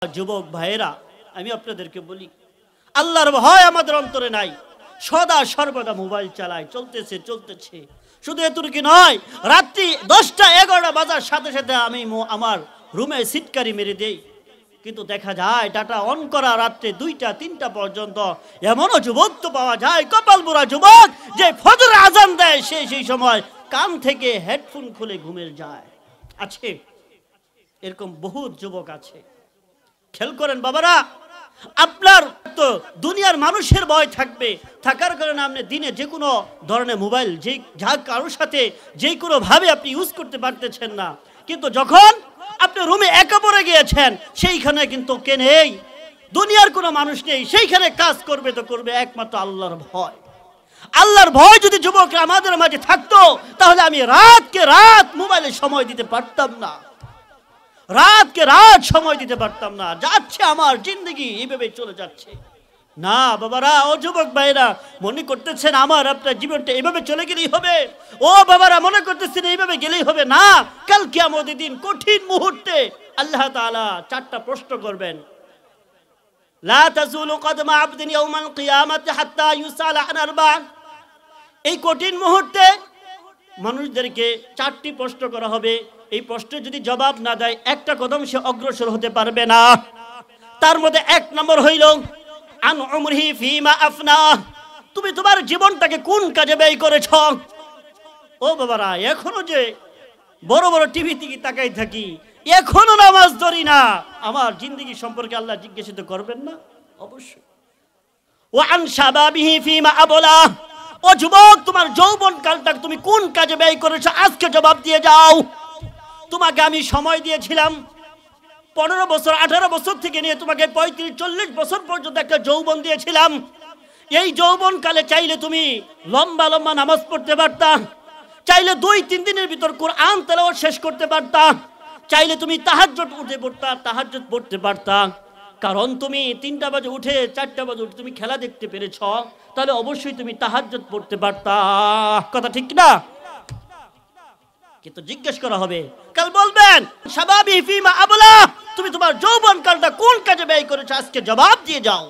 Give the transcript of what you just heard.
যুবক ভাইয়েরা, আমি আপনাদেরকে বলি, আল্লাহর ভয় আমাদের অন্তরে নাই, সদা সর্বদা মোবাইল চালায়, চলতেছে। শুধু এতটুকু নয়, রাত্রি 10টা 11টা বাজার সাথে সাথে আমি আমার রুমে সিটকারি মেরে দেই, কিন্তু দেখা যায় ডাটা অন করা রাত্রে 2টা 3টা পর্যন্ত। এমনও যুবক তো পাওয়া যায়, কপাল পোড়া যুবক, যে ফজর আজান দেয় সেই সময় কান থেকে হেডফোন খুলে ঘুমিয়ে যায়। আছে এরকম বহু যুবক আছে। খেয়াল করেন বাবারা, আপনার তো দুনিয়ার মানুষের ভয় থাকবে, থাকার কারণে আপনি দিনে যে কোনো ধরনের মোবাইল যা কারোর সাথে যে কোনো ভাবে আপনি ইউজ করতে পারতেছেন না, কিন্তু যখন আপনি রুমে একা পড়ে গিয়েছেন, সেইখানে কিন্তু কে নেই, দুনিয়ার কোনো মানুষ নেই, সেইখানে কাজ করবে তো করবে একমাত্র আল্লাহর ভয়। আল্লাহর ভয় যদি যুবকরা আমাদের মাঝে থাকতো, তাহলে আমি রাতকে রাত মোবাইলে সময় দিতে পারতাম না, রাতকে রাত সময় দিতে পারতাম না। যাচ্ছে আমার জিন্দগি এইভাবে চলে যাচ্ছে। না বাবারা, ও যুবক ভাইরা, মনে করতেছেন আমার আপনার জীবনটা এইভাবে চলে গেলেই হবে? ও বাবারা, মনে করতেছেন এইভাবে গেলেই হবে? না, কাল কিয়ামতের দিন কঠিন মুহূর্তে আল্লাহ তাআলা 4টা প্রশ্ন করবেন। লা তাজুলু কদমা আবদিন ইয়াউমাল কিয়ামাতি হাত্তা ইউসালা আন আরবা। এই কঠিন মুহূর্তে মানুষদেরকে 4টি প্রশ্ন করা হবে। এই প্রশ্নের যদি জবাব না দেয়, একটা কদম সে অগ্রসর হতে পারবে না। তার মধ্যে 1 নম্বর হইল আন উমরিহি ফিমা আফনা। তুমি তোমার জীবনটাকে কোন কাজে ব্যয় করেছ? ও বাবারা, এখনো যে বড় বড় টিভি থেকে তাকাই থাকি, এখনো নামাজ ধরি না, আমার জিন্দগি সম্পর্কে আল্লাহ জিজ্ঞাসিত করবেন না? অবশ্যই। ও আন শাবাবিহি ফিমা আবলা। ও যুবক, তোমার যৌবন কালটা তুমি কোন কাজে ব্যয় করেছো? আজকে জবাব দিয়ে যাও। তোমাকে আমি সময় দিয়েছিলাম 15 বছর 18 বছর থেকে নিয়ে তোমাকে 35-40 বছর পর্যন্ত একটা যৌবন দিয়েছিলাম। এই যৌবন কালে চাইলে তুমি লম্বা লম্বা নামাজ পড়তে পারতা, চাইলে 2-3 দিনের ভিতর কোরআন তেলাওয়াত শেষ করতে পারতা, চাইলে তুমি তাহাজ্জুদ পড়তে পারতা। কারণ তুমি 3টা বাজে উঠে 4টা বাজে উঠে তুমি খেলা দেখতে পেরেছ, তাহলে অবশ্যই তুমি তাহাজ্জুদ পড়তে পারতা। কথা ঠিক না? কিন্তু জিজ্ঞেস করা হবে, কাল বলবেন শাবাবি ফিমা আবলা, তুমি তোমার যৌবন কালটা কোন কাজে ব্যয় করেছো? আজকে জবাব দিয়ে যাও।